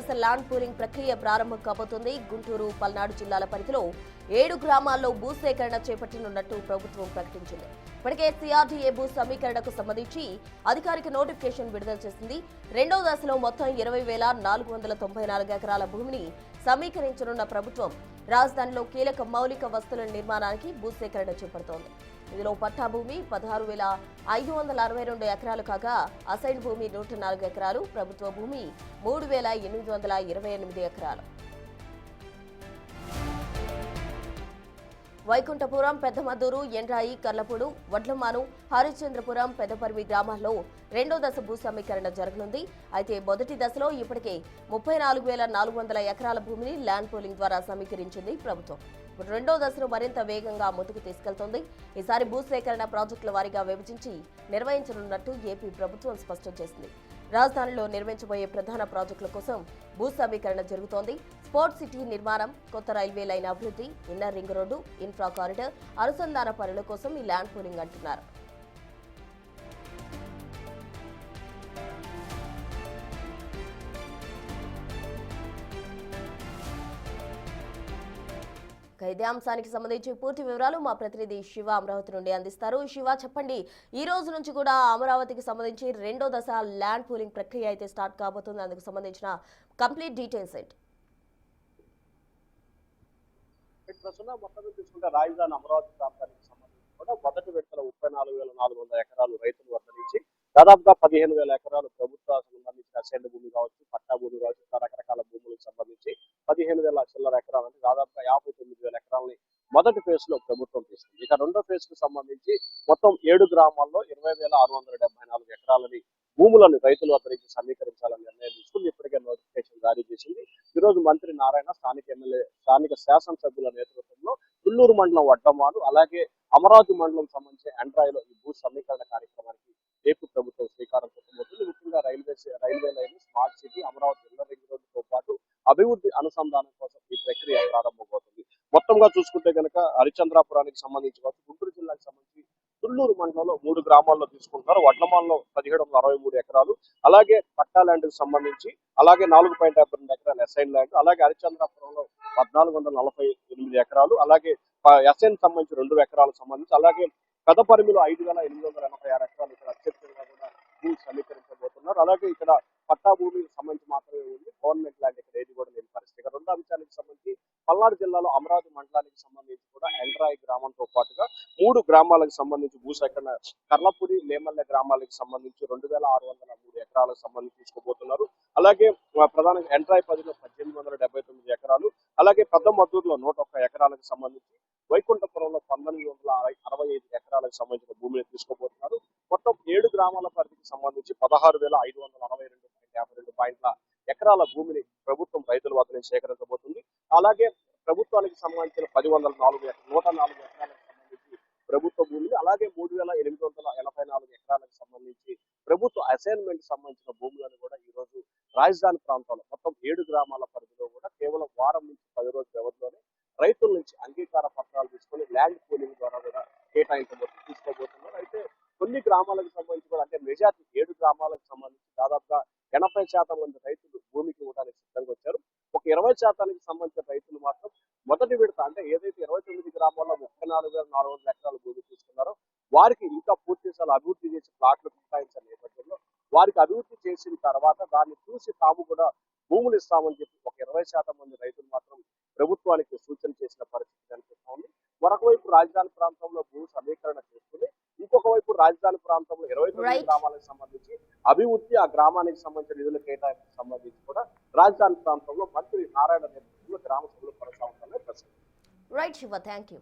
దశ land pooling ప్రక్రియ ప్రారంభం కాబోతుంది. గుంటూరు, పల్నాడు జిల్లాల పరిధిలో 7 గ్రామాల్లో భూసేకరణ చేపట్టనున్నట్టు ప్రభుత్వం ప్రకటించింది. ఇప్పటికే సిఆర్డీఏ భూ సమీకరణకు సంబంధించి అధికారిక నోటిఫికేషన్ విడుదల చేసింది. రెండో దశలో మొత్తం 20,494 ఎకరాల భూమిని సమీకరించనున్న ప్రభుత్వం రాజధానిలో కీలక మౌలిక వస్తువుల నిర్మాణానికి భూసేకరణ చేపడుతోంది. ఇందులో పట్టా భూమి 16,562 ఎకరాలు కాగా అసైన్ భూమి 104 ఎకరాలు, ప్రభుత్వ భూమి 3,828 ఎకరాలు. వైకుంఠపురం, పెద్దమద్దూరు, ఎండ్రాయి, కర్లపూడు, వడ్లమాను, హరిశ్చంద్రపురం, పెద్దపర్వి గ్రామాల్లో రెండో దశ భూ సమీకరణ జరగనుంది. అయితే మొదటి దశలో ఇప్పటికే 34,400 ఎకరాల భూమిని ల్యాండ్ పూలింగ్ ద్వారా సమీకరించింది ప్రభుత్వం. ఇప్పుడు రెండో దశను మరింత వేగంగా ముందుకు తీసుకెళ్తోంది. ఈసారి భూసేకరణ ప్రాజెక్టుల వారీగా విభజించి నిర్వహించనున్నట్టు ఏపీ ప్రభుత్వం స్పష్టం చేసింది. రాజధానిలో నిర్మించబోయే ప్రధాన ప్రాజెక్టుల కోసం భూ సమీకరణ జరుగుతోంది. స్పోర్ట్స్ సిటీ నిర్మాణం, కొత్త రైల్వే లైన్ అభివృద్ధి, inner ring road, infra corridor అనుసంధాన పనుల కోసం ఈ ల్యాండ్ పూలింగ్ అంటున్నారు. ఇదే అంశానికి సంబంధించి పూర్తి వివరాలు మా ప్రతినిధి శివ అమరావతి నుండి అందిస్తారు. శివ, చెప్పండి, ఈ రోజు నుంచి కూడా అమరావతికి సంబంధించి రెండో దశ ల్యాండ్ పూలింగ్ ప్రక్రియ అయితే స్టార్ట్ కాబోతుంది. అందుకు సంబంధించిన కంప్లీట్ డీటెయిల్స్ ఏంటి? మొత్తం తీసుకుంటే రాజధాని అమరావతి ప్రాంతానికి సంబంధించి కూడా మొదటి విడతల 34,400 ఎకరాలు రైతుల వద్ద నుంచి దాదాపుగా 15,000 ఎకరాలు ప్రభుత్వానికి సంబంధించిన అసైన్డ్ భూమి కావచ్చు, పట్టా భూమి కావచ్చు, రకరకాల భూములకు సంబంధించి 15,000 చిల్లర ఎకరాలు అంటే దాదాపుగా 59,000 ఎకరాలని మొదటి ఫేజ్ లో ప్రభుత్వం తీసుకుంది. ఇక రెండో ఫేజ్ కు సంబంధించి మొత్తం 7 గ్రామాల్లో 20,674 ఎకరాలని భూములను రైతుల వద్ద నుంచి సమీకరించాలని నిర్ణయం తీసుకుని ఇప్పటికే నోటిఫికేషన్ జారీ చేసింది. ఈ రోజు మంత్రి నారాయణ, స్థానిక ఎమ్మెల్యే, స్థానిక శాసనసభ్యుల నేతృత్వంలో తుళ్లూరు మండలం వడ్డమాను, అలాగే అమరావతి మండలం సంబంధించి ఎండ్రాయిలో ఈ భూ సమీకరణ కార్యక్రమానికి ఏపీ ప్రభుత్వం శ్రీకారం చుట్టబోతుంది. ముఖ్యంగా railway line, smart city, Amaravati inner ring రోడ్డుతో పాటు అభివృద్ధి అనుసంధానం కోసం ఈ ప్రక్రియ ప్రారంభమవుతుంది. మొత్తంగా చూసుకుంటే కనుక హరిశ్చంద్రాపురానికి సంబంధించి గుంటూరు జిల్లాకు సంబంధించి తుళ్లూరు మండలంలో 3 గ్రామాల్లో తీసుకుంటున్నారు. వడ్లమాన్లో 1763 ఎకరాలు, అలాగే పట్టా ల్యాండ్ కు సంబంధించి అలాగే 4.52 ఎకరాలు అసైన్ ల్యాండ్, అలాగే హరిశ్చంద్రాపురంలో 1,448 ఎకరాలు, అలాగే అసైన్ సంబంధించి 2 ఎకరాలకు సంబంధించి, అలాగే పెదపరిమిలో 5,886 ఎకరాలు ఇక్కడ అత్యధికంగా కూడా భూ సమీకరించబోతున్నారు. అలాగే ఇక్కడ పట్టా భూమికి సంబంధించి మాత్రమే ఉంది, గవర్నమెంట్ ల్యాండ్ ఇక్కడ ఏది కూడా లేని పరిస్థితి. ఇక రెండో అంశానికి సంబంధించి పల్నాడు జిల్లాలో అమరావతి మండలానికి సంబంధించి కూడా ఎండ్రాయి గ్రామంతో పాటుగా 3 గ్రామాలకు సంబంధించి భూసేకరణ, కర్లపూడి, నేమల్లె గ్రామాలకు సంబంధించి 2,603 ఎకరాలకు సంబంధించి తీసుకోబోతున్నారు. అలాగే ప్రధానంగా ఎండ్రాయి 10లో 1,879 ఎకరాలు, అలాగే పెద్ద మద్దూరులో 101 ఎకరాలకు సంబంధించి, వైకుంఠపురంలో 1,965 ఎకరాలకు సంబంధించిన భూమిని తీసుకోబోతున్నారు. మొత్తం 7 గ్రామాల పరిధికి సంబంధించి 16,562.52 ఎకరాల భూమిని ప్రభుత్వం రైతుల వద్ద నుంచి సేకరించబోతుంది. అలాగే ప్రభుత్వానికి సంబంధించిన 104 ఎకరాలకు సంబంధించి ప్రభుత్వ భూమిని, అలాగే 3,884 ఎకరాలకు సంబంధించి ప్రభుత్వ అసైన్మెంట్ సంబంధించిన భూములను కూడా ఈ రోజు రాజధాని ప్రాంతంలో మొత్తం 7 గ్రామాల పరిధిలో కూడా కేవలం వారం నుంచి 10 రోజుల వ్యవధిలోనే రైతుల నుంచి అంగీకార పత్రాలు తీసుకొని ల్యాండ్ పూలింగ్ ద్వారా కూడా తీసుకోబోతున్నారు. అయితే కొన్ని గ్రామాలకు సంబంధించి కూడా, అంటే మెజార్టీ 7 గ్రామాలకు సంబంధించి దాదాపుగా 80% మంది రైతులు భూమికి ఇవ్వడానికి సిద్ధంగా వచ్చారు. ఒక 20% సంబంధించిన రైతులు మాత్రం మొదటి విడత, అంటే ఏదైతే 29 గ్రామాల్లో 34,400 ఎకరాల భూమి తీసుకున్నారో వారికి ఇంకా పూర్తి స్థాయిలో అభివృద్ధి చేసి ప్లాట్లు కేటాయించిన నేపథ్యంలో వారికి అభివృద్ధి చేసిన తర్వాత దాన్ని చూసి తాము కూడా భూములు ఇస్తామని చెప్పి ఒక 20% మంది రైతులు మాత్రం ప్రభుత్వానికి సూచన చేసిన పరిస్థితి కనిపిస్తూ ఉంది. మరొక వైపు రాజధాని ప్రాంతంలో భూ సమీకరణ చేసుకుని ఇంకొక వైపు రాజధాని ప్రాంతంలో 29 గ్రామాలకు సంబంధించి అభివృద్ధి, ఆ గ్రామానికి సంబంధించిన నిధుల కేటాయింపుకు సంబంధించి కూడా రాజధాని ప్రాంతంలో మంత్రి నారాయణ నేతృత్వంలో గ్రామ సభలు కొనసాగుతాయని ప్రశ్న. Right Shiva, thank you.